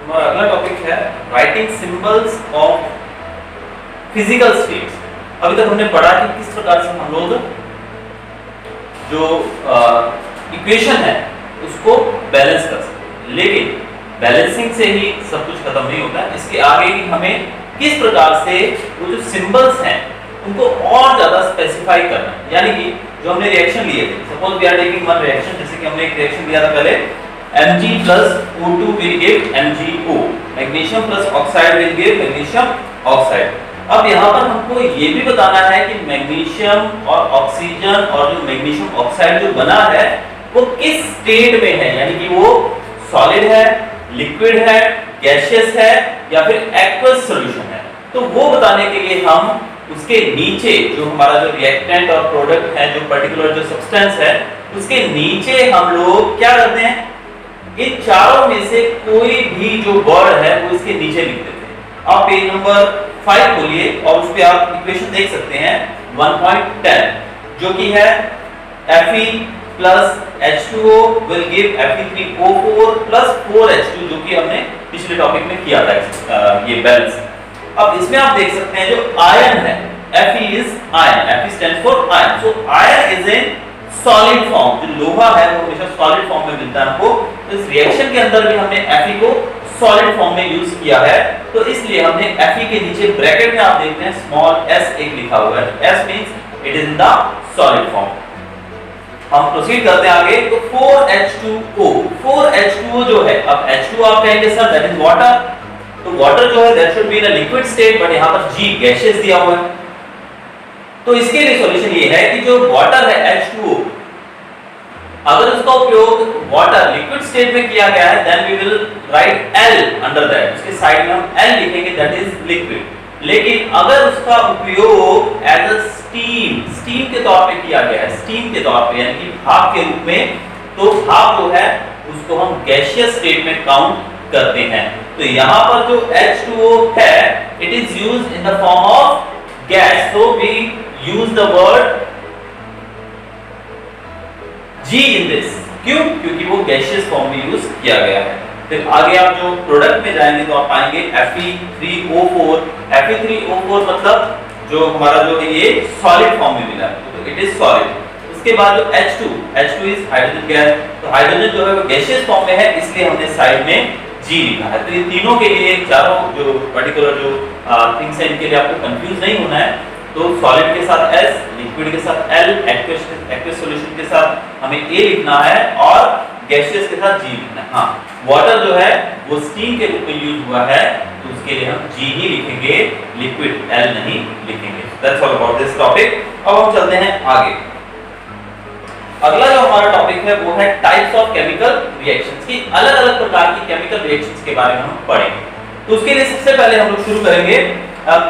हमारा अगला टॉपिक है writing symbols of physical states. अभी तक हमने पढ़ा कि किस प्रकार से हम लोग जो इक्वेशन है उसको बैलेंस कर सकते हैं, लेकिन बैलेंसिंग से ही सब कुछ खत्म नहीं होता है। इसके आगे भी हमें किस प्रकार से वो जो सिंबल्स हैं उनको और ज्यादा स्पेसिफाई करना है। यानी कि जो हमने रिएक्शन लिए थे, suppose we are taking one reaction, जैसे कि हमने एक रिएक्शन लिया था पहले, Mg plus O2 will give MgO, magnesium plus oxide will give magnesium oxide. अब यहाँ पर हमको ये भी बताना है कि मैग्नीशियम और ऑक्सीजन और जो मैग्नीशियम ऑक्साइड जो बना है वो किस स्टेट में है, यानी कि वो सॉलिड है, लिक्विड है, गैसियस है या फिर एक्वस सॉल्यूशन है। तो वो बताने के लिए हम उसके नीचे जो हमारा जो रिएक्टेंट और प्रोडक्ट है, जो पर्टिकुलर जो सब्सटेंस है, उसके नीचे हम लोग क्या करते हैं, इन चारों में से कोई भी जो वर्ड है वो इसके नीचे लिख देते हैं। आप पेज नंबर 5 खोलिए और उस पे आप इक्वेशन देख सकते हैं 1.10 जो कि है Fe plus H2O will give Fe3O4 plus 4H2 जो कि हमने पिछले टॉपिक में किया था ये बैलेंस। अब इसमें आप देख सकते हैं जो आयन है, Fe is iron, Fe stands for iron, so iron is in solid form. जो लोहा है वो हमेशा सॉलिड फॉर्म में मिलता है हमको, तो इस रिएक्शन के अंदर भी हमने Fe को सॉलिड फॉर्म में यूज किया है, तो इसलिए हमने Fe के नीचे ब्रैकेट में आप देखते हैं स्मॉल s एक लिखा हुआ है, s means it is in the solid form. हम प्रोसीड करते हैं आगे, तो 4H2O, 4H2O जो है, अब H2 आप कहेंगे सर दैट इज वाटर, तो वाटर जो है that should be in a liquid state, but यहां पर G गैसियस दिया हुआ है। तो इसके लिए सॉल्यूशन ये है कि जो वाटर है H2O, अगर उसका उपयोग वाटर लिक्विड स्टेट में किया गया है, then we will write L under that, उसके साइड में हम L लिखेंगे, दैट इज लिक्विड। लेकिन अगर उसका उपयोग एज अ स्टीम के तौर पे किया गया है, स्टीम के तौर पे यानी कि भाप के रूप में, तो भाप जो है उसको हम गैसियस स्टेट में काउंट करते हैं। तो यहाँ पर जो H2O है it is used in the form of gas, so we use the word G in this, क्यों? क्योंकि वो गैसियस फॉर्म में यूज किया गया है। फिर आगे आप जो प्रोडक्ट में जाएंगे तो आप पाएंगे Fe3O4, Fe3O4 मतलब जो हमारा जो है ये सॉलिड फॉर्म में मिला है, तो इट इज सॉलिड। उसके बाद जो H2 इज हाइड्रोजन गैस, तो हाइड्रोजन जो है वो गैसियस फॉर्म में है, इसलिए हमने साइड में G लिखा है। तो ये तीनों के लिए, चारों जो पर्टिकुलर जो थिंग्स हैं इनके लिए आपको कंफ्यूज नहीं होना है। तो सॉलिड के साथ S, लिक्विड के साथ L, एक्वस सॉल्यूशन के साथ हमें A लिखना है और गैसियस के साथ G लिखना है। हाँ, वाटर जो है वो स्टीम के रूप में यूज हुआ है, तो उसके लिए हम G ही लिखेंगे, लिक्विड L नहीं लिखेंगे। That's all about this topic. अब हम चलते हैं आगे। अगला जो हमारा टॉपिक है वो है टाइप्स ऑफ केमिकल रिएक्शंस, की अलग-अलग प्रकार की केमिकल रिएक्शंस के बारे में हम पढ़ेंगे। तो उसके लिए सबसे पहले हम लोग शुरू करेंगे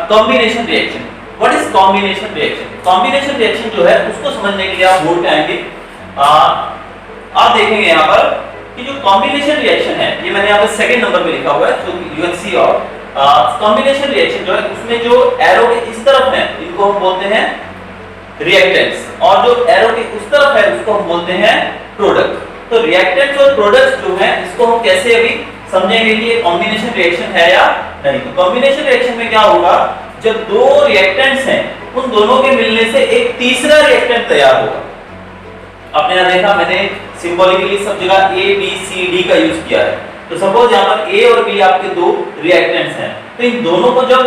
combination reaction. What is combination reaction? Combination reaction जो है उसको समझने के लिए आप बोर्ड पे आएंगे, आप देखेंगे यहाँ पर कि जो कॉम्बिनेशन रिएक्शन है, ये मैंने यहाँ पे सेकंड नंबर पे लिखा हुआ है, जो यूएनसी और कॉम्बिनेशन रिएक्शन जो है उसमें जो एरो के इस तरफ है इनको हम बोलते हैं रिएक्टेंट्स, और जो एरो के उस तरफ है उसको हम बोलते हैं प्रोडक्ट। तो रिएक्टेंट्स और प्रोडक्ट्स जो हैं इसको हम कैसे अभी समझेंगे कि ये कॉम्बिनेशन रिएक्शन है या नहीं। तो कॉम्बिनेशन रिएक्शन में क्या होगा, जब दो रिएक्टेंट्स हैं उन दोनों के मिलने से एक तीसरा रिएक्टेंट तैयार होगा। आपने यहां देखा मैंने सिंबॉलिकली सब जगह A B C D का यूज किया है, तो सपोज यहां पर A और B आपके दो रिएक्टेंट्स हैं, तो इन दोनों को जब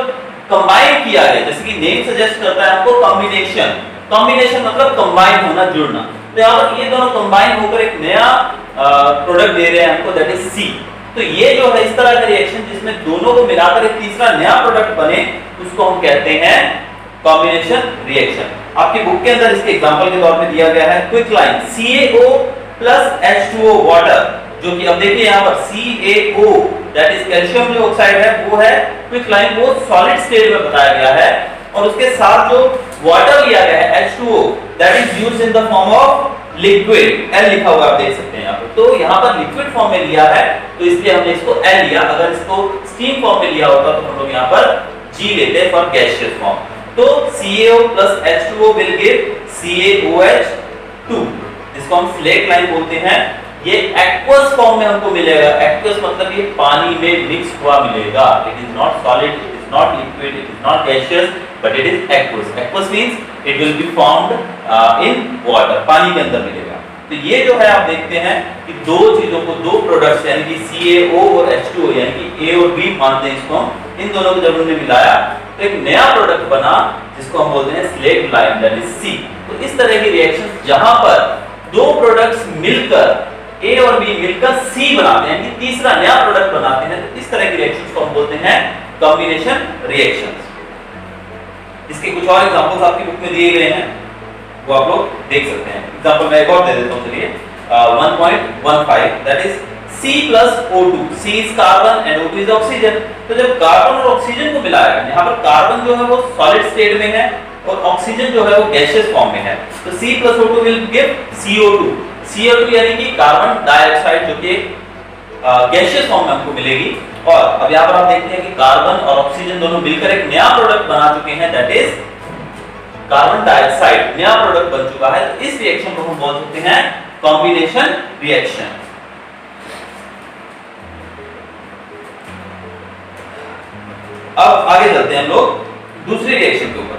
कंबाइन किया गया, जैसे कि नेम सजेस्ट करता है आपको कॉम्बिनेशन, कॉम्बिनेशन मतलब कंबाइन होना, जुड़ना, तो यहां पर ये दोनों कंबाइन होकर एक नया प्रोडक्ट दे रहे हैं हमको, दैट इज C। तो ये जो है इस तरह का रिएक्शन जिसमें दोनों को मिलाकर एक तीसरा नया प्रोडक्ट बने, उसको हम कहते हैं कॉम्बिनेशन रिएक्शन। आपकी बुक के अंदर इसके एग्जांपल के तौर पे दिया गया है quick line CaO plus H2O water, जो कि अब देखिए यहाँ पर CaO दैट इज कैल्शियम जो ऑक्साइड है वो है क्विक लाइन, वो सॉलिड स्टेट में बताया गया है, और उसके साथ जो वाटर लिया गया है H2O that is used in the form of liquid, L लिखा हुआ आप देख सकते हैं यहाँ पर। तो यहाँ पर लिक्विड फॉर्म में लिया है तो इसलिए हमने इसको L लिया, अगर इसको स्टीम फॉर्म में लिया होता तो हम लोग यहाँ पर G लेते फॉर गैसियस फॉर्म। तो CaO plus H2O will give CaOH2, जिसको हम स्लेट लाइन बोलते हैं। ये एक्वस फॉर्म में हमको मिलेगा। एक्वस मतलब ये पानी में मिक्स हुआ मिलेगा। It is not solid, it is not liquid, it is not gaseous, but it is aqueous. Aqueous means it will be formed in water, पानी के अंदर मिलेगा। तो ये जो है आप देखते हैं कि दो चीजों को, दो प्रोडक्ट्स यानी कि CaO और H2O यानी कि A और B मानते हैं इसको, इन दोनों को जब हमने मिलाया तो एक नया प्रोडक्ट बना जिसको हम बोलते हैं slate lime, that is C। तो इस तरह की रिएक्शन जहां पर दो प्रोडक्ट्स मिलकर A और B मिलकर C बनाते हैं, यानी तीसरा नया प्रोडक्ट बनाते हैं, तो इस तरह की रिएक्शंस को हम बोलते हैं कॉम्बिनेशन रिएक्शंस। इसके कुछ और एग्जांपल्स आपकी बुक में दिए गए हैं, वो आप लोग देख सकते हैं। एग्जांपल मैं एक और दे देता हूं, चलिए 1.15 that is C+O2। C is carbon and O2 is oxygen. तो जब कार्बन और ऑक्सीजन को मिलाया गया, यहां पर कार्बन जो है वो सॉलिड स्टेट में है और ऑक्सीजन जो है वो गैसियस फॉर्म में है, तो C+O2 will give CO2। CO2 यानी कि कार्बन डाइऑक्साइड जो कि गैसियस फॉर्म में हमको मिलेगी। और अब यहां पर आप देखते हैं कि कार्बन और ऑक्सीजन दोनों मिलकर एक नया प्रोडक्ट बना चुके हैं, दैट इज कार्बन डाइऑक्साइड। नया प्रोडक्ट बन चुका है। तो इस रिएक्शन को हम बोल सकते हैं कॉम्बिनेशन रिएक्शन। अब आगे चलते हैं हम लोग दूसरी रिएक्शन के ऊपर।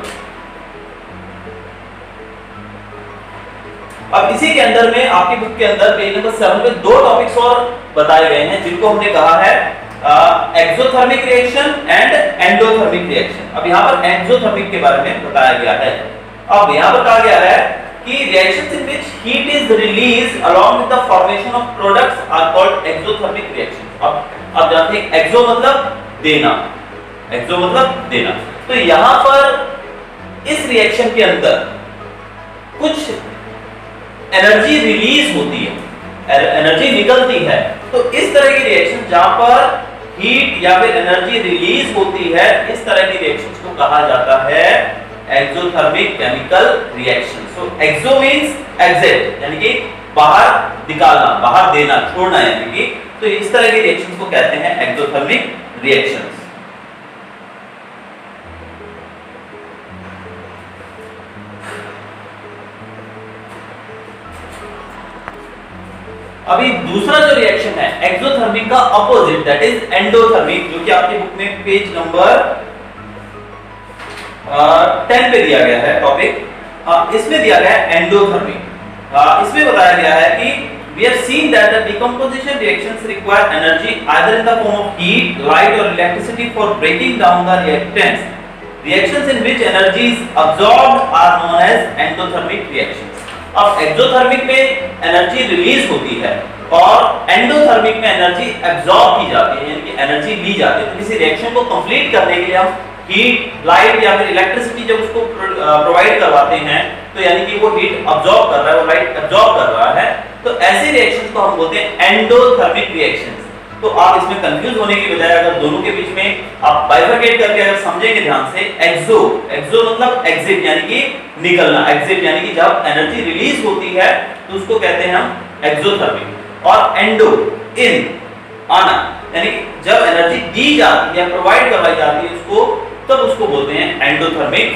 अब इसी के अंदर में आपकी बुक के अंदर पेज नंबर 7 पे दो टॉपिक्स और बताए गए हैं जिनको हमने कहा है exothermic reaction and endothermic reaction. अब यहाँ पर एक्सोथर्मिक के बारे में बताया गया है। अब यहाँ पर कहा गया है कि reactions in which heat is released along with the formation of products are called exothermic reactions. अब जानते हैं एक्सो मतलब देना, एक्सो मतलब देना। तो यहाँ पर इस रिएक्शन के अंदर कुछ एनर्जी रिलीज होती है, एनर्जी निकलती है। तो इस तरह की रिएक्शन जहां पर हीट या फिर एनर्जी रिलीज होती है, इस तरह की रिएक्शंस को कहा जाता है एक्सोथर्मिक केमिकल रिएक्शन। सो एक्सो मींस एग्जिट यानी कि बाहर निकालना, बाहर देना, छोड़ना यानी कि, तो इस तरह की रिएक्शंस को कहते हैं एक्सोथर्मिक रिएक्शंस। अभी दूसरा जो रिएक्शन है एक्सोथर्मिक का अपोजिट, दैट इज एंडोथर्मिक, जो कि आपकी बुक में पेज नंबर 10 पे दिया गया है टॉपिक। इसमें दिया गया है एंडोथर्मिक। इसमें बताया गया है कि we have seen that the decomposition reactions require energy either in the form of heat, light or electricity for breaking down the reactants. Reactions in which energy is absorbed are known as endothermic reactions. अब exothermic में energy release होती है और endothermic में energy absorb की जाती है, यानी कि एनर्जी ली जाती है। तो किसी रिएक्शन को कंप्लीट करने के लिए हम हीट, लाइट या फिर इलेक्ट्रिसिटी जब उसको प्रोवाइड करवाते हैं, तो यानी कि वो हीट अब्जॉर्ब कर रहा है, वो लाइट एब्जॉर्ब कर रहा है, तो ऐसे रिएक्शंस को हम बोलते हैं एंडोथर्मिक रिएक्शंस। तो आप इसमें कंफ्यूज होने की बजाय अगर दोनों के बीच में आप बाइफरकेट करके अगर समझेंगे ध्यान से, एक्सो, एक्सो मतलब एग्जिट यानी कि निकलना, एग्जिट यानी कि जब एनर्जी रिलीज होती है तो उसको कहते हैं हम एक्सोथर्मिक, और एंडो इन आना यानी जब एनर्जी दी जाती है, प्रोवाइड करवाई जाती है उसको, तब उसको बोलते हैं एंडोथर्मिक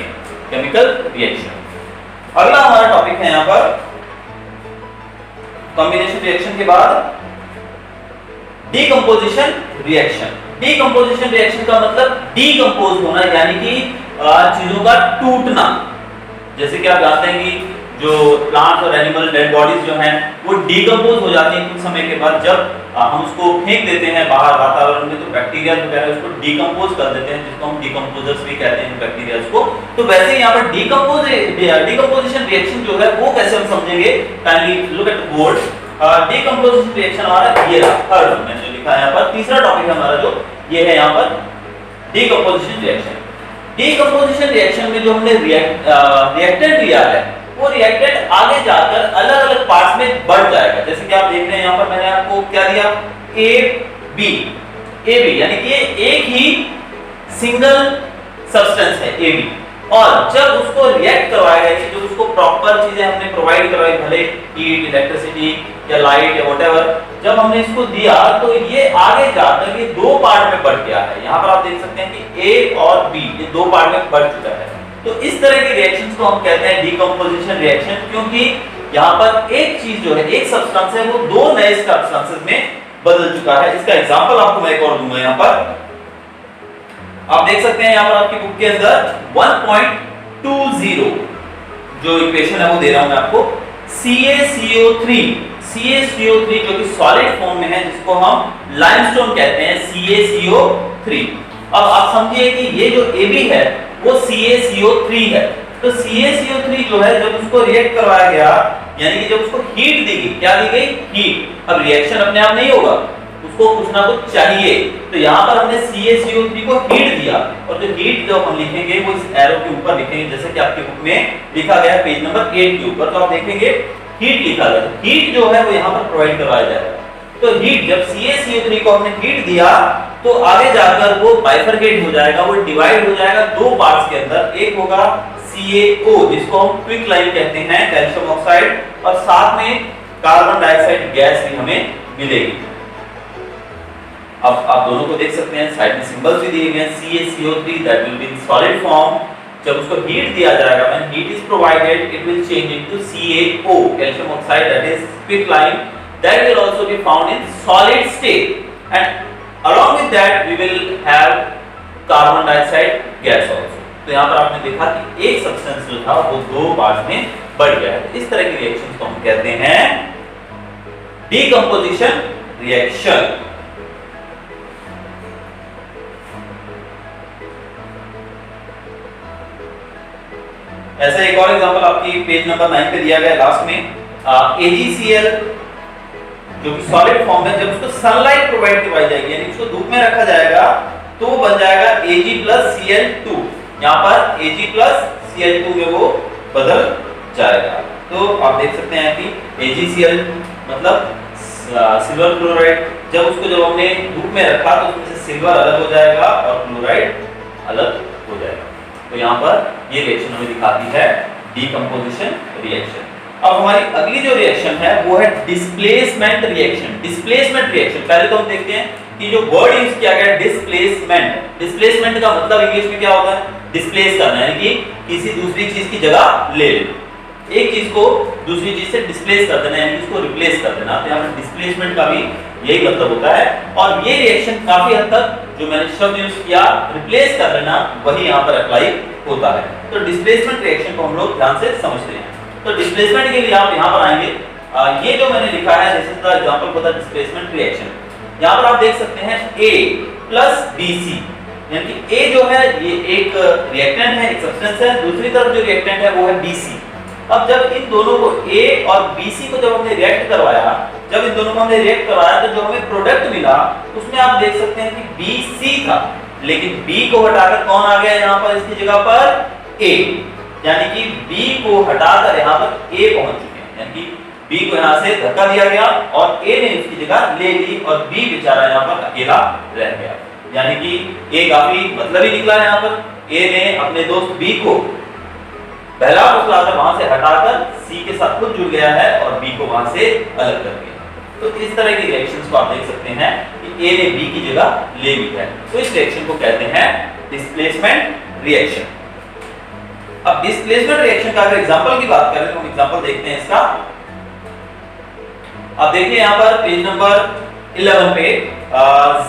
केमिकल रिएक्शन। अगला हमारा टॉपिक है यहाँ पर कॉम्बिनेशन रिएक्शन के बाद डीकंपोजिशन रिएक्शन। डीकंपोजिशन रिएक्शन का मतलब डीकंपोज होना यानी कि चीजों का टूटना। जैसे कि आप जानते हैं कि जो प्लांट्स और एनिमल डेड बॉडीज जो हैं वो डीकंपोज हो जाती हैं कुछ समय के बाद। जब हम उसको फेंक देते हैं बाहर वातावरण में तो बैक्टीरिया वगैरह उसको डीकंपोज कर देते हैं, जिसको हम डीकंपोजर्स भी कहते हैं बैक्टीरियाज को। तो वैसे ही यहाँ पर डीकंपोजिशन रिएक्शन जो है वो कैसे हम समझेंगे, kindly look at the board. Decomposition reaction हमारा ये रहा, थर्ड मैंने जो लिखा है यहाँ पर, तीसरा टॉपिक हमारा जो ये है यहाँ पर डीकंपोजिशन रिएक्शन। डीकंपोजिशन रिएक्शन में जो हमने रिएक्टेंट लिया है वो रिएक्टेंट आगे जाकर अलग अलग पार्ट्स में बढ़ जाएगा। जैसे कि आप देख रहे हैं यहाँ पर मैंने आपको क्या दिया, ए बी यानी कि ये एक ही सिंगल सब्सटेंस है ए बी, और जब उसको रिएक्ट करवाया गया, जो उसको प्रॉपर चीजें हमने प्रोवाइड करवाई, भले हीट, इलेक्ट्रिसिटी या लाइट या व्हाटएवर, जब हमने इसको दिया तो ये आगे जाकर ये दो पार्ट में बढ़ गया है। यहाँ पर आप देख सकते हैं कि ए और बी ये दो पार्ट में बढ़ चुका है। तो इस तरह की रिएक्शंस को हम कहते हैं डीकंपोजिशन रिएक्शन, क्योंकि यहाँ पर एक चीज जो है, एक सब्सटेंस है, वो दो नए सब्सटेंसेस में बदल चुका है। इसका एग्जांपल आपको मैं एक और दूंगा। यहाँ पर आप देख सकते हैं, यहाँ पर आपकी बुक के अंदर 1.20 जो इक्वेशन है वो दे रहा हूं मैं आपको। CaCO3 जो कि सॉलिड फॉर्म में है, जिसको हम लाइमस्टोन कहते हैं, CaCO3। अब आप समझिए कि ये जो Ab है वो CaCO3 है। तो CaCO3 जो है, जब उसको रिएक्ट करवाया गया, यानी कि जब उसको हीट दी गई, क्या दी गई? हीट। अब रिएक्शन अपने आप नहीं होगा, उसको कुछ ना कुछ चाहिए। तो यहाँ पर हमने CaCO3 को हीट दिया, और जो हीट जो हम लिखेंगे वो इस एरो के ऊपर लिखेंगे, जैसे कि आपकी बुक में लिखा गया है पेज नंबर 8 के ऊपर। तो आप देखेंगे हीट लिखा गया है। हीट जो है वो यहाँ पर प्रोवाइड करवाया जाएगा। तो हीट, जब CaCO3 को हमने हीट दिया तो आगे जाकर वो बाइफरकेट हो जाएगा, वो डिवाइड हो जाएगा दो पार्ट्स के अंदर। एक होगा CaO, जिसको हम क्विक लाइम कहते हैं, कैल्शियम ऑक्साइड, और साथ में कार्बन डाइऑक्साइड गैस भी हमें मिलेगी। अब आप दोनों को देख सकते हैं, साइड में सिंबल्स भी दिए गए हैं। CaCO3 that will be in solid form. जब उसको हीट दिया जाएगा, when heat is provided, it will change into CaO, calcium oxide, that is quick lime, that will also be found in solid state, and along with that we will have carbon dioxide gas also। तो यहाँ पर आपने देखा कि एक substance जो था वो दो पार्ट्स में बढ़ गया है। इस तरह की रिएक्शंस को हम कहते हैं डीकंपोजिशन रिएक्शन। ऐसा एक और एग्जांपल आपकी पेज नंबर 9 पे दिया गया लास्ट में। AgCl जो कि सॉलिड फॉर्म है, जब उसको सनलाइट प्रोवाइड करवाई जाएगी, यानी उसको धूप में रखा जाएगा, तो वो बन जाएगा Ag+Cl2। यहाँ पर Ag+Cl2 में वो बदल जाएगा। तो आप देख सकते हैं कि AgCl मतलब सिल्वर क्लोराइड, जब हमने धूप में रखा तो उसमें से सिल्वर अलग हो जाएगा और क्लोराइड अलग हो जाएगा। तो यहाँ पर ये रिएक्शन हमें दिखाती है डीकंपोजिशन रिएक्शन। अब हमारी अगली जो रिएक्शन है वो है डिस्प्लेसमेंट रिएक्शन। डिस्प्लेसमेंट रिएक्शन पहले तो हम देखते हैं कि जो वर्ड यूज किया गया है डिस्प्लेसमेंट। डिस्प्लेसमेंट का मतलब इंग्लिश में क्या होता है? डिस्प्लेस करना, यानी कि किसी दूसरी चीज की जगह ले लेना। एक चीज को दूसरी चीज से डिस्प्लेस कर देना, यानी उसको रिप्लेस कर देना। तो यहाँ पर डिस्प्लेसमेंट का भी यही मतलब होता है। और ये रिएक्शन काफी हद तक जो मैंने शब्द यूज किया रिप्लेस कर देना, वही यहाँ पर अप्लाई होता है। तो डिस्प्लेसमेंट रिएक्शन को हम लोग ध्यान से समझते हैं। तो डिस्प्लेसमेंट के लिए आप यहाँ पर आएंगे, ये जो मैंने लिखा है this is the example for the displacement reaction. यहाँ पर आप देख सकते हैं A+BC, यानी कि A जो है ये एक रिएक्टेंट है, एक सब्सटेंस है, दूसरी तरफ जो रिएक्टेंट है वो है BC। अब जब इन दोनों को A और BC को जब हमने रिएक्ट करवाया, जब इन दोनों को हमने रिएक्ट करवाया तो जो हमें प्रोडक्ट मिला उसमें आप देख सकते हैं कि BC था, लेकिन B को हटाकर कौन आ गया यहाँ पर इसकी जगह पर A, यानी कि B को हटाकर यहाँ पर A पहुंच चुके हैं। यानी कि B को यहाँ से धक्का दिया गया और A ने उसकी जगह ले ली और B बेचारा यहाँ पर अकेला रह गया। यानी कि A काफी मतलब ही निकला यहाँ पर। A ने अपने दोस्त B को पहला फुसलाकर वहां से हटाकर C के साथ खुद जुड़ गया है और B को वहां से अलग कर दिया। तो इस तरह की रिएक्शंस को आप देख सकते हैं कि A ने B की जगह ले ली है। तो इस रिएक्शन को कहते हैं डिस्प्लेसमेंट रिएक्शन। अब डिस्प्लेसमेंट रिएक्शन का अगर एग्जांपल की बात करें तो हम एग्जांपल देखते हैं इसका। अब देखिए यहाँ पर पेज नंबर 11 पे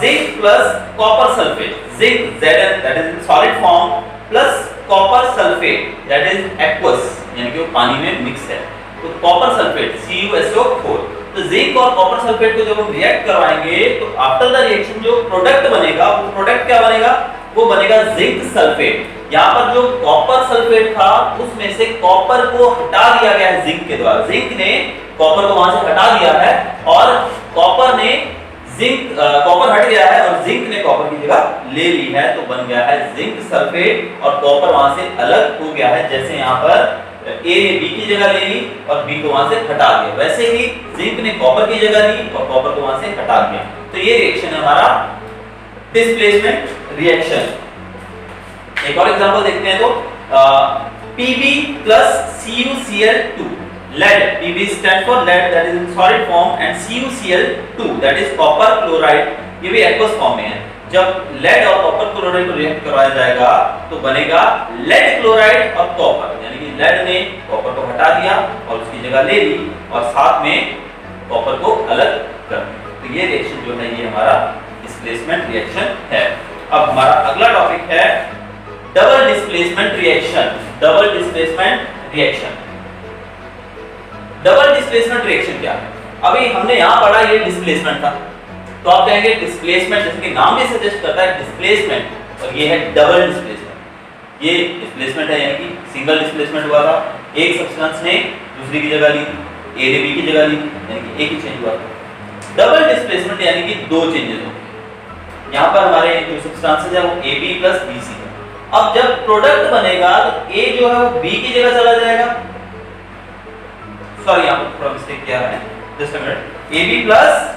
zinc plus copper sulphate, zinc Zn that is in solid form plus copper sulphate that is aqueous, यानी कि वो पानी में मिक्स है। तो कॉपर सल्फेट CuSO4। तो जिंक और कॉपर सल्फेट को जब हम रिएक्ट करवाएंगे तो आफ्टर द रिएक्शन जो प्रोडक्ट बनेगा वो प्रोडक्ट क्या बनेगा? वो बनेगा जिंक सल्फेट। यहाँ पर जो कॉपर सल्फेट था उसमें से कॉपर को हटा दिया गया है जिंक के द्वारा। जिंक ने कॉपर को वहां से हटा दिया है और कॉपर ने कॉपर हट गया है और जिंक ने कॉपर की जगह ले ली है। तो बन गया है जिंक सल्फेट और कॉपर वहां से अलग हो गया है। जैसे यहाँ पर A ने B की जगह ले ली और B को वहां से हटा दिया, वैसे ही जिंक ने कॉपर की जगह ली और कॉपर को वहां से हटा दिया। तो ये रिएक्शन है हमारा डिस्प्लेसमेंट रिएक्शन। एक और एग्जांपल देखते हैं तो Pb plus CuCl2, lead, Pb stands for lead that is in solid form and CuCl2 that is copper chloride, ये भी aqueous फॉर्म में है। जब lead और कॉपर क्लोराइड को रिएक्ट करवाया जाएगा तो बनेगा लेड क्लोराइड और कॉपर, यानी कि लेड ने कॉपर को हटा दिया और उसकी जगह ले ली और साथ में कॉपर को अलग कर दिया। तो ये रिएक्शन जो है ये हमारा डिस्प्लेसमेंट रिएक्शन है। अब हमारा अगला टॉपिक है double displacement reaction. Double displacement reaction, double displacement reaction क्या है? अभी हमने यहां पढ़ा ये डिस्प्लेसमेंट था, तो आप कहेंगे डिस्प्लेसमेंट, जैसे कि नाम भी सजेस्ट करता है डिस्प्लेसमेंट, और ये है डबल डिस्प्लेसमेंट। ये डिस्प्लेसमेंट है यानी कि सिंगल डिस्प्लेसमेंट हुआ था, एक सब्सटेंस ने दूसरी की जगह ली, ए ने बी की जगह ली, यानी कि एक ही चेंज हुआ था। डबल डिस्प्लेसमेंट यानी कि दो चेंजेस हो गए। यहां पर हमारे जो सब्सटेंसेस है वो A B plus B C है। अब जब प्रोडक्ट बनेगा तो ए जो है वो बी की जगह चला जाएगा, सॉरी यहां पर थोड़ा मिस्टेक किया है, just a minute, A B plus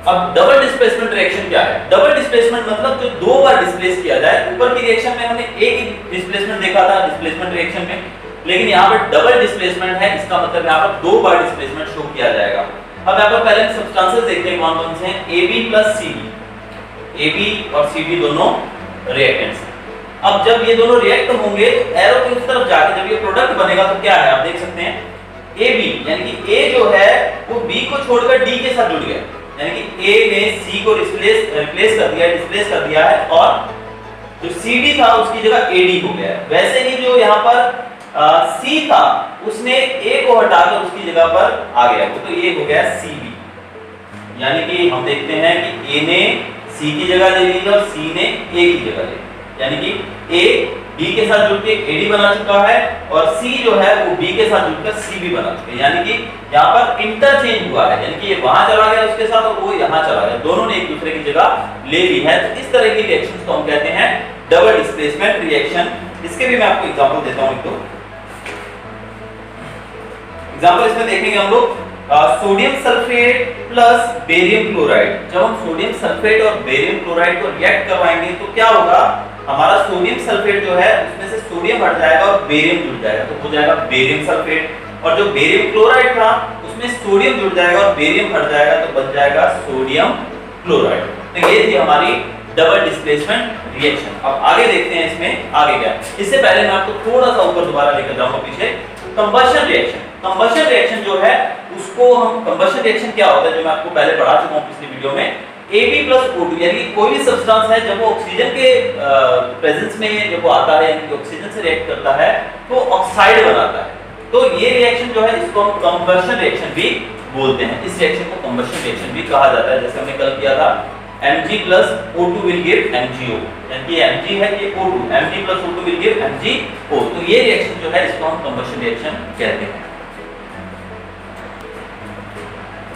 अब डबल डिस्प्लेसमेंट रिएक्शन क्या है? डबल डिस्प्लेसमेंट मतलब जो दो बार डिस्प्लेस किया जाए। ऊपर की रिएक्शन में हमने एक ही डिस्प्लेसमेंट देखा था डिस्प्लेसमेंट रिएक्शन में, लेकिन यहाँ पर डबल डिस्प्लेसमेंट है, इसका मतलब यहाँ पर दो बार डिस्प्लेसमेंट शो किया जाएगा। अब यहाँ पर पहले सब्सटेंसेस देखते हैं कौन कौन से हैं। AB प्लस CD, AB और CD दोनों रिएक्टेंट्स हैं। अब जब ये दोनों रिएक्ट होंगे तो एरो की उस तरफ जाके जब ये प्रोडक्ट बनेगा तो क्या है आप देख सकते हैं, AB यानी कि A जो है वो B को छोड़कर D के साथ जुड़ गया, यानी कि A ने C को रिप्लेस कर दिया, डिस्प्लेस कर दिया है, और जो CD था उसकी जगह AD हो गया है। वैसे ही जो यहाँ पर C था उसने A को हटाकर उसकी जगह पर आ गया, तो ये हो गया CB। यानी कि हम देखते हैं कि A ने C की जगह ले ली और C ने A की जगह ले ली, यानी कि A B के साथ जुड़ के AD बना चुका है और C जो है वो B के साथ जुड़कर CB बना चुका है, यानी कि यहाँ पर इंटरचेंज हुआ है, यानी कि ये वहां चला गया उसके साथ और वो यहाँ चला गया, दोनों ने एक दूसरे की जगह ले ली है। तो इस तरह की रिएक्शंस को हम कहते हैं डबल डिस्प्लेसमेंट रिएक्शन। इसके भी मैं आपको एग्जांपल देता हूं, एक दो एग्जांपल इसमें देखेंगे हम लोग। Sodium sulphate plus barium chloride, जब हम सोडियम सल्फेट और बेरियम क्लोराइड को रिएक्ट करवाएंगे तो क्या होगा, हमारा सोडियम सल्फेट जो है उसमें से सोडियम हट जाएगा और बेरियम जुड़ जाएगा, तो हो जाएगा बेरियम सल्फेट। और जो बेरियम क्लोराइड था उसमें सोडियम जुड़ जाएगा और बेरियम हट जाएगा, तो बन जाएगा सोडियम क्लोराइड। तो ये थी हमारी डबल डिस्प्लेसमेंट रिएक्शन। अब आगे देखते हैं इसमें आगे क्या है। इससे पहले मैं आपको थोड़ा सा ऊपर दोबारा लेकर जाऊंगा पीछे। कंबशन रिएक्शन, कंबशन रिएक्शन जो है उसको हम, कंबशन रिएक्शन क्या होता है जो मैं आपको पहले पढ़ा चुका हूं पिछली वीडियो में, AB प्लस O2, यानी कोई भी सब्सटेंस है जब वो ऑक्सीजन के प्रेजेंस में जब वो आता है, यानी कि ऑक्सीजन से रिएक्ट करता है तो ऑक्साइड बनाता है। तो ये रिएक्शन जो है इसको हम कंबशन रिएक्शन भी बोलते हैं। इस रिएक्शन को कंबशन रिएक्शन भी कहा जाता है। जैसे हमने कल किया था Mg plus O2 will give MgO, यानी कि Mg है ये O2, Mg plus O2 will give MgO। तो ये रिएक्शन जो है इसको हम कंबशन रिएक्शन कहते हैं।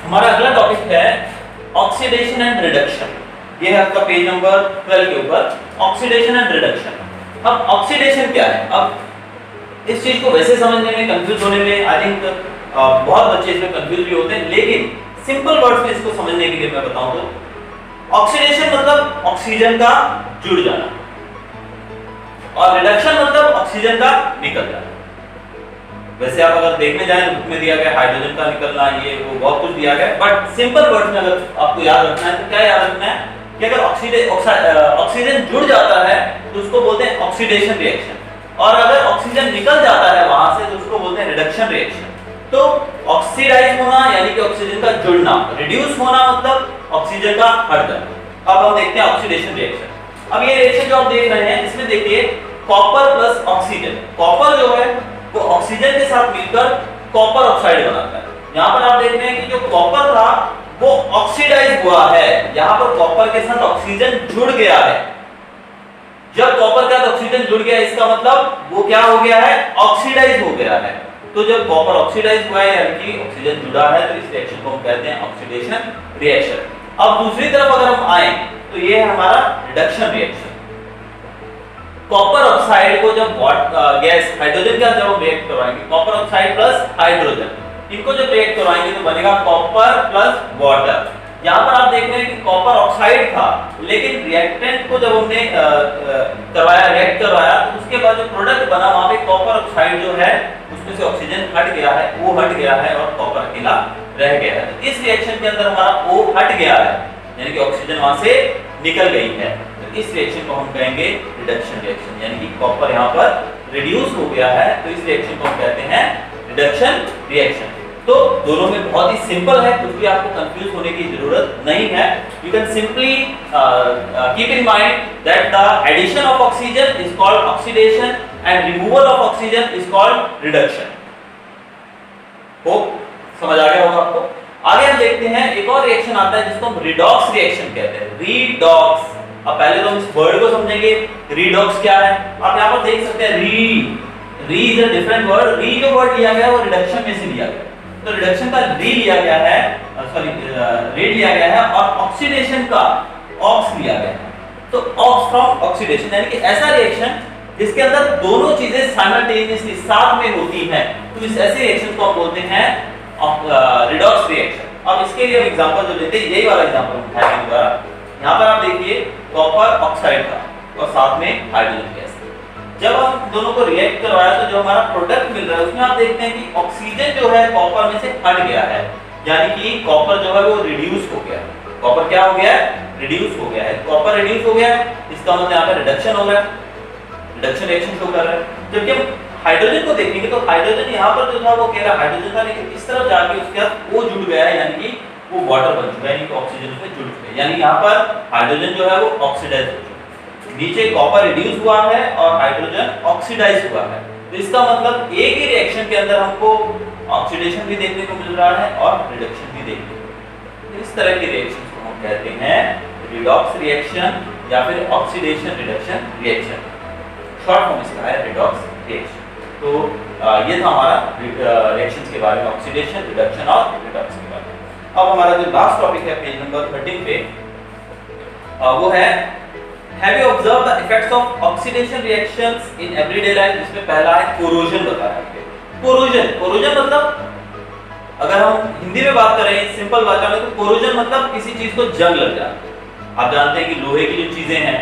हमारा अगला टॉपिक है ऑक्सीडेशन एंड रिडक्शन। ये है आपका पेज नंबर 12 के ऊपर, ऑक्सीडेशन एंड रिडक्शन। अब ऑक्सीडेशन क्या है? अब इस चीज को वैसे समझने में, कंफ्यूज होने में आई थिंक बहुत बच्चे इसमें कंफ्यूज भी होते हैं, लेकिन सिंपल वर्ड्स में इसको समझने के लिए मैं बताऊं तो ऑक्सीडेशन मतलब ऑक्सीजन का जुड़ जाना और रिडक्शन मतलब ऑक्सीजन का निकल जाना। वैसे आप अगर देखने जाएं तो बुक में दिया गया हाइड्रोजन का निकलना, ये वो बहुत कुछ दिया गया, बट सिंपल वर्ड्स में अगर आपको याद रखना है तो क्या याद रखना है कि अगर ऑक्सीजन जुड़ जाता है तो उसको बोलते हैं ऑक्सीडेशन रिएक्शन, और अगर ऑक्सीजन निकल जाता है वहां से तो उसको बोलते हैं रिडक्शन रिएक्शन। तो ऑक्सीडाइज होना यानी कि ऑक्सीजन का जुड़ना, रिड्यूस होना मतलब ऑक्सीजन का हट जाना। अब हम देखते हैं ऑक्सीडेशन रिएक्शन। अब ये रिएक्शन जो आप देख रहे हैं इसमें देखिए कॉपर प्लस ऑक्सीजन, कॉपर जो है वो ऑक्सीजन के साथ मिलकर कॉपर ऑक्साइड बनाता है। यहाँ पर आप देख रहे हैं कि जो कॉपर था वो ऑक्सीडाइज हुआ है, यहाँ पर कॉपर के साथ ऑक्सीजन जुड़ गया है। जब कॉपर के साथ ऑक्सीजन जुड़ गया इसका मतलब वो क्या हो गया है, ऑक्सीडाइज हो गया है। तो जब कॉपर ऑक्सीडाइज हुआ है यानी कि ऑक्सीजन जुड़ा है तो इस रिएक्शन को हम कहते हैं ऑक्सीडेशन रिएक्शन। अब दूसरी तरफ अगर हम आए तो ये है हमारा रिडक्शन रिएक्शन। कॉपर ऑक्साइड को जब गैस हाइड्रोजन के साथ जब हम रिएक्ट करवाएंगे, कॉपर ऑक्साइड प्लस हाइड्रोजन, इनको जब रिएक्ट करवाएंगे तो बनेगा कॉपर प्लस वाटर। यहाँ पर आप देख रहे हैं कि कॉपर ऑक्साइड था, लेकिन रिएक्टेंट को जब हमने रिएक्ट करवाया तो उसके बाद जो प्रोडक्ट बना वहां पे कॉपर ऑक्साइड जो है उसमें से ऑक्सीजन हट गया है, O हट गया है और कॉपर अकेला रह गया है। तो इस रिएक्शन के अंदर हमारा O हट गया है, यानी कि ऑक्सीजन वहां से निकल गई है, तो इस रिएक्शन को हम कहेंगे रिडक्शन रिएक्शन, यानी कि कॉपर यहाँ पर रिड्यूस हो गया है, तो इस रिएक्शन को हम कहते हैं रिडक्शन रिएक्शन। तो दोनों में बहुत ही सिंपल है, कुछ भी आपको कंफ्यूज होने की जरूरत नहीं है। You can simply keep in mind that the addition of oxygen is called oxidation and removal of oxygen is called reduction. Hope समझ आ गया होगा आपको। आगे हम देखते हैं एक और रिएक्शन आता है जिसको हम रिडॉक्स रिएक्शन कहते हैं। रिडॉक्स, अब पहले तो हम इस वर्ड को समझेंगे। रिडॉक्स क्या है, आप यहाँ पर देख सकते हैं री इज अ डिफरेंट वर्ड। री जो वर्ड लिया गया है वो रिडक्शन में से लिया गया है, तो रिडक्शन का री लिया गया है, रेड लिया गया है, और ऑक्सीडेशन का ऑक्स लिया गया है। तो ऑक्स फ्रॉम ऑक्सीडेशन, यानी कि ऐसा रिएक्शन जिसके अंदर दोनों चीजें साइमल्टेनियसली साथ में होती हैं, तो इस ऐसे रिएक्शन को हम बोलते हैं रिडॉक्स रिएक्शन। अब इसके लिए हम एग्जांपल जो लेते हैं, यही वाला एग्जांपल उठाएंगे दोबारा। यहाँ पर आप देखिए कॉपर ऑक्साइड का और साथ में हाइड्रोजन गैस। जब हम दोनों को रिएक्ट करवाया तो जो हमारा प्रोडक्ट मिल रहा है उसमें आप देखते हैं कि ऑक्सीजन जो है कॉपर में से हट गया है, यानी कि कॉपर जो है वो रिड्यूस हो गया है। कॉपर क्या हो गया है, रिड्यूस हो गया है। कॉपर रिड्यूस हो गया है, इसका मतलब यहाँ पे रिडक्शन हो रहा है, रिडक्शन रिएक्शन शो कर रहा है। जबकि हम हाइड्रोजन को देखेंगे तो हाइड्रोजन यहाँ पर जो था वो कह रहा है हाइड्रोजन था, लेकिन इस तरफ जाके उसके साथ वो जुड़ गया है, यानी कि वो वाटर बन चुका है, यानी कि ऑक्सीजन उसमें जुड़ चुका है, यानी यहाँ पर हाइड्रोजन जो है वो ऑक्सीडाइज हो चुका है। नीचे कॉपर रिड्यूस हुआ है और हाइड्रोजन ऑक्सीडाइज हुआ है, तो इसका मतलब एक ही रिएक्शन के अंदर हमको ऑक्सीडेशन भी देखने को मिल रहा है और रिडक्शन भी देखने को मिल रहा है। इस तरह के रिएक्शन को हम कहते हैं रिडॉक्स रिएक्शन या फिर oxidation reduction reaction. Short form इसका है रिडॉक्स रिएक्शन। तो ये था हमारा रिएक्शंस के बारे में, ऑक्सीडेशन, रिडक्शन और रिडॉक्स के बारे में। अब हमारा जो लास्ट टॉपिक है पेज नंबर 13 पे, वो है Have you observed the effects of oxidation reactions in everyday life? इसमें पहला है कोरोजन बताया है। कोरोजन मतलब अगर हम हिंदी में बात करें सिंपल भाषा में, तो कोरोजन मतलब किसी चीज को जंग लग जाना। आप जानते हैं कि लोहे की जो चीजें हैं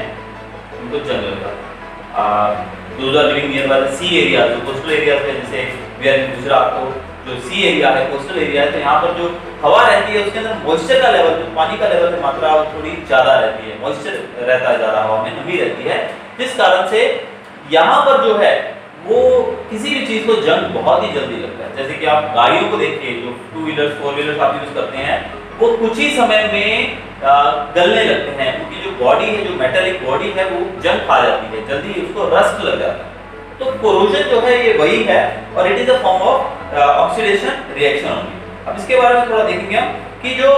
उनको जंग लग जाता है। Those are living nearby the sea areas, जो coastal areas है, जैसे we are in गुजरात, तो जो सी एरिया है, कोस्टल एरिया है, तो यहाँ पर जो हवा रहती है उसके अंदर मॉइस्चर का लेवल, जो पानी का लेवल की मात्रा थोड़ी ज्यादा रहती है, मॉइस्चर रहता है ज्यादा, हवा में नमी रहती है, जिस कारण से यहाँ पर जो है वो किसी भी चीज को जंग बहुत ही जल्दी लगता है। जैसे कि आप गाड़ियों को देखिए, जो 2 व्हीलर्स 4 व्हीलर्स आप यूज करते हैं, वो कुछ ही समय में गलने लगते हैं, उनकी जो बॉडी है, जो मेटालिक बॉडी है, वो जंग खा जाती है, जल्दी उसको रस्ट लग जाता है। तो कोरोजन जो है ये वही है, और it is a form of oxidation reaction only. अब इसके बारे में थोड़ा देखेंगे हम कि जो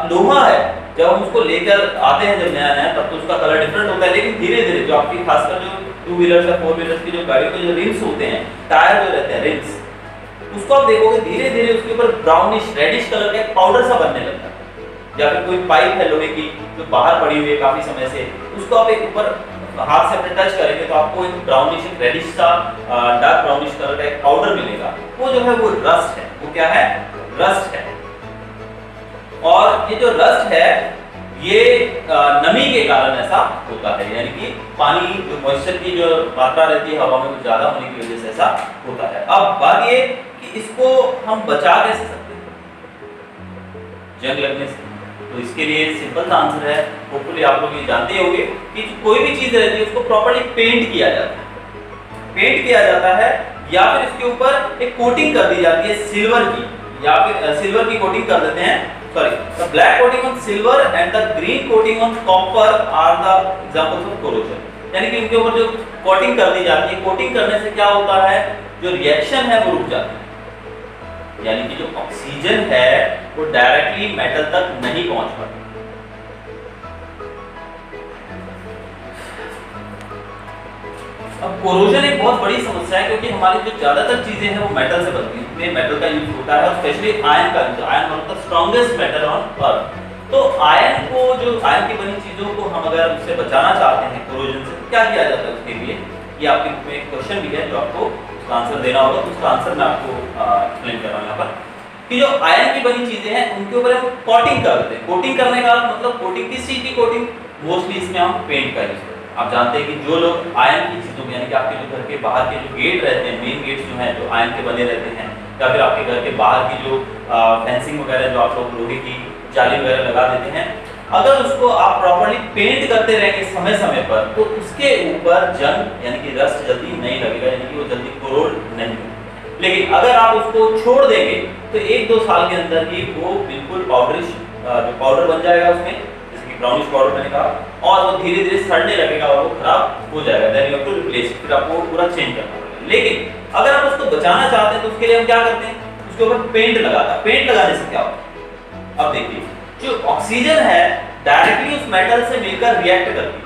लोहा है, जब हम उसको लेकर आते हैं जब नया नया, तब तो उसका कलर डिफरेंट होता है, लेकिन धीरे धीरे जो आपकी खासकर जो 2 व्हीलर्स या 4 व्हीलर्स की जो गाड़ियों के जो रिम्स होते हैं, टायर जो रहते हैं रिम्स, उसको आप देखोगे धीरे धीरे उसके ऊपर ब्राउनिश रेडिश कलर का एक पाउडर सा बनने लगता है। या फिर कोई पाइप है लोहे की जो बाहर पड़ी हुई है काफी समय से, उसको आप एक ऊपर हाथ से अपने टच करेंगे तो आपको एक ब्राउनिश रेडिश सा डार्क ब्राउनिश कलर का एक पाउडर मिलेगा। वो जो है वो रस्ट है। वो क्या है? रस्ट है। और ये जो रस्ट है ये नमी के कारण ऐसा होता है, यानी कि पानी जो मॉइस्चर की जो मात्रा रहती है हवा में कुछ ज्यादा होने की वजह से ऐसा होता है। अब बात ये कि इसको हम बचा कैसे सकते हैं जंग लगने से? तो इसके लिए सिंपल सा आंसर है, होपफुली आप लोग ये जानते होंगे कि कोई भी चीज रहती है उसको प्रॉपर्ली पेंट किया जाता है। पेंट किया जाता है या फिर इसके ऊपर एक कोटिंग कर दी जाती है सिल्वर की, या फिर सिल्वर की कोटिंग कर देते हैं, sorry, the black coating on silver and the green coating on copper are the examples of corrosion। यानी कि इनके ऊपर जो कोटिंग कर दी जाती है, कोटिंग करने से क्या होता है, जो रिएक्शन है वो रुक जाती है, यानी कि जो ऑक्सीजन है वो डायरेक्टली मेटल तक नहीं पहुंच पाती। अब कोरोजन एक बहुत बड़ी समस्या है, क्योंकि हमारी जो ज्यादातर चीजें हैं वो मेटल से बनती हैं, इसमें मेटल का यूज होता है, और स्पेशली आयरन का use. Iron one of the strongest metal on earth. तो आयरन को, जो आयरन की बनी चीजों को हम अगर उससे बचाना चाहते हैं कोरोजन से, तो क्या किया जाता है उसके लिए? ये आपके बुक में एक क्वेश्चन भी है जो आपको उसका आंसर देना होगा, तो उसका आंसर मैं आपको एक्सप्लेन कर रहा हूं यहाँ पर, कि जो आयरन की बनी चीजें हैं उनके ऊपर हम कोटिंग कर देते हैं। कोटिंग करने का मतलब कोटिंग किस चीज की कोटिंग? मोस्टली इसमें हम पेंट का यूज करते हैं। आप जानते हैं कि जो लोग आयन की चीज़ों में, यानी कि आपके जो घर के बाहर के जो गेट रहते हैं, मेन गेट्स जो हैं जो आयन के बने रहते हैं, या फिर आपके घर के बाहर की जो फेंसिंग वगैरह जो आप लोग लोहे की जाली वगैरह लगा देते हैं, अगर उसको आप प्रॉपर्ली पेंट करते रहेंगे समय समय पर, तो उसके ऊपर जंग यानी कि रस्ट जल्दी नहीं लगेगा, यानी कि वो जल्दी कोरोड नहीं होगा। लेकिन अगर आप उसको छोड़ देंगे तो 1-2 साल के अंदर ही वो बिल्कुल पाउडरिश जो पाउडर बन जाएगा उसमें, जैसे कि ब्राउनिश पाउडर मैंने कहा, और वो धीरे धीरे सड़ने लगेगा और वो खराब हो जाएगा। Then you have to replace, फिर आपको पूरा चेंज करना पड़ेगा। लेकिन अगर आप उसको बचाना चाहते हैं तो उसके लिए हम क्या करते हैं, उसके ऊपर पेंट लगाते हैं। पेंट लगाने से क्या होता है, अब देखिए, जो ऑक्सीजन है डायरेक्टली उस मेटल से मिलकर रिएक्ट करती है।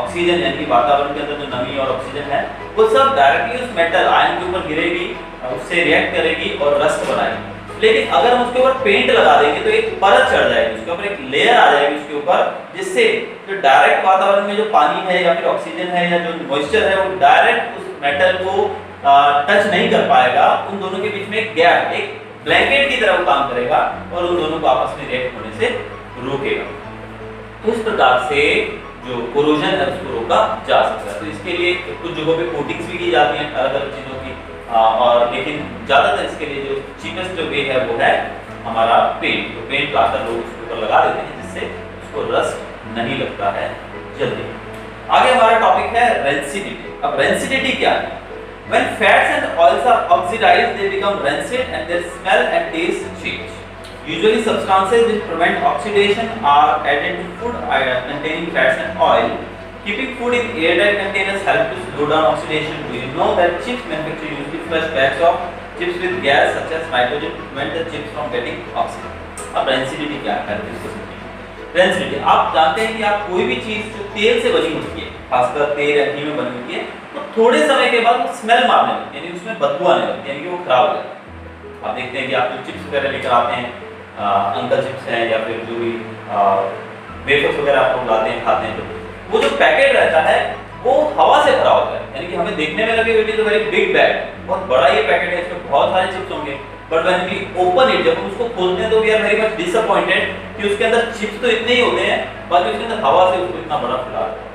ऑक्सीजन यानी कि वातावरण के अंदर जो नमी और ऑक्सीजन है वो सब डायरेक्टली उस मेटल आयन के ऊपर गिरेगी, उससे रिएक्ट करेगी और रस्ट बनाएगी। लेकिन अगर हम उसके ऊपर पेंट लगा देंगे तो एक परत चढ़ जाएगी, उसके ऊपर एक लेयर आ जाएगी उसके ऊपर, जिससे जो डायरेक्ट वातावरण में जो पानी है या फिर ऑक्सीजन है या जो मॉइस्चर है वो डायरेक्ट उस मेटल को टच नहीं कर पाएगा। उन दोनों के बीच में एक गैप, एक ब्लैंकेट की तरह वो काम करेगा और उन दोनों को आपस में रिएक्ट होने से रोकेगा। तो इस प्रकार से जो कोरोजन है उसको रोका जा सकता है। तो इसके लिए कुछ जगहों पे कोटिंग्स भी की जाती हैं अलग अलग चीज़ों की, और लेकिन ज़्यादातर इसके लिए जो चीपेस्ट जो वे है वो है हमारा पेंट। तो पेंट लाकर लोग उसके ऊपर लगा देते हैं जिससे उसको रस्ट नहीं लगता है जल्दी। आगे हमारा टॉपिक है रेंसिडिटी। अब रेंसिडिटी क्या है? When fats and oils are oxidized, they become rancid and their smell and taste change. Usually, substances which prevent oxidation are added to food containing fats and oil. Keeping food in airtight containers help to slow down oxidation. Do you know that chips manufacturers usually flush bags of chips with gas such as nitrogen to prevent the chips from getting oxidized? अब rancidity क्या है? Rancidity, आप जानते हैं कि आप कोई भी चीज जो तेल से बनी होती है, खासकर तेल या घी में बनी होती है, तो थोड़े समय के बाद वो स्मेल मारने लगती है, यानी उसमें बदबू आने लगती है, यानी कि वो खराब हो जाता है। आप देखते हैं कि आप जो चिप्स वगैरह लेकर आते हैं, अंकल चिप्स हैं या फिर जो भी वेफर्स वगैरह आप लोग लाते हैं खाते हैं, तो वो जो पैकेट रहता है वो हवा से भरा होता है, यानी कि हमें देखने में लगे it is a very big bag, बहुत बड़ा ये पैकेट है, इसमें बहुत सारे चिप्स होंगे, but when we open it, जब हम उसको खोलते हैं तो we are very much disappointed कि उसके अंदर चिप्स तो इतने ही होते हैं, बाकी उसके अंदर हवा से उसको इतना बड़ा फैला है।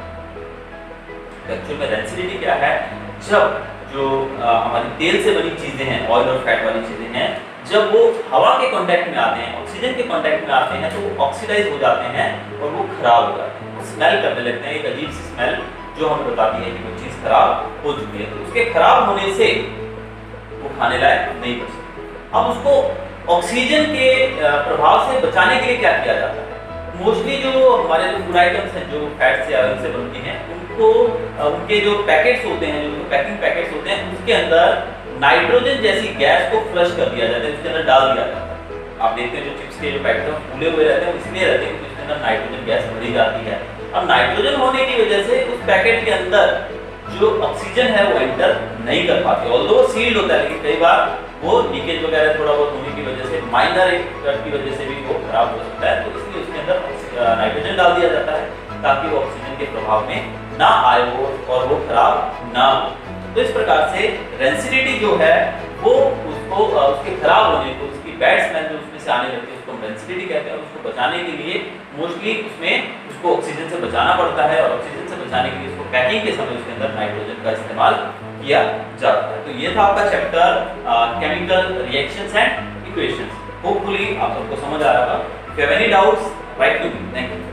एक्चुअल में रेंसिडिटी क्या है? जब जो हमारी तेल से बनी चीजें हैं, ऑयल और फैट वाली चीजें हैं, जब वो हवा के कांटेक्ट में आते हैं, ऑक्सीजन के कांटेक्ट में आते हैं, तो वो ऑक्सीडाइज हो जाते हैं और वो खराब हो जाते हैं, वो स्मेल करने लगते हैं, एक अजीब सी स्मेल जो हमें बताती है कि वो चीज खराब हो चुकी है। तो उसके खराब होने से वो खाने लायक नहीं बच सकती। अब उसको ऑक्सीजन के प्रभाव से बचाने के लिए क्या किया जाता है? मोस्टली जो हमारे जो फूड आइटम्स हैं जो फैट से ऑयल से बनती हैं, उनको उनके जो पैकेट्स होते हैं, जो पैकिंग पैकेट्स होते हैं, उसके अंदर नाइट्रोजन जैसी गैस को फ्लश कर दिया जाता है, उसके अंदर डाल दिया जाता है। आप देखते हैं जो चिप्स के जो पैकेट हैं फूले हुए रहते हैं, इसलिए रहते हैं क्योंकि उसके अंदर नाइट्रोजन गैस भरी जाती है। अब नाइट्रोजन होने की वजह से उस पैकेट के अंदर जो ऑक्सीजन है वो एंटर नहीं कर पाती, ऑल्दो वो सील्ड होता है, लेकिन कई बार वो लीकेज वगैरह थोड़ा बहुत होने की वजह से, माइनर की वजह से भी वो खराब हो सकता है। तो इसलिए उसके अंदर नाइट्रोजन डाल दिया जाता है ताकि वो ऑक्सीजन के प्रभाव में ना आए वो और वो खराब ना हो। तो इस प्रकार से रेंसिडिटी जो है वो उसको उसके खराब होने को, उसकी बैड स्मेल जो उसमें से आने लगती है उसको रेंसिडिटी कहते हैं। उसको बचाने के लिए मोस्टली उसमें उसको ऑक्सीजन से बचाना पड़ता है, और ऑक्सीजन से बचाने के लिए उसको पैकिंग के समय उसके अंदर नाइट्रोजन का इस्तेमाल किया जाता है। तो ये था आपका chapter chemical reactions and equations. Hopefully आप सबको समझ आ रहा होगा। If you have any doubts write to me. Thank you.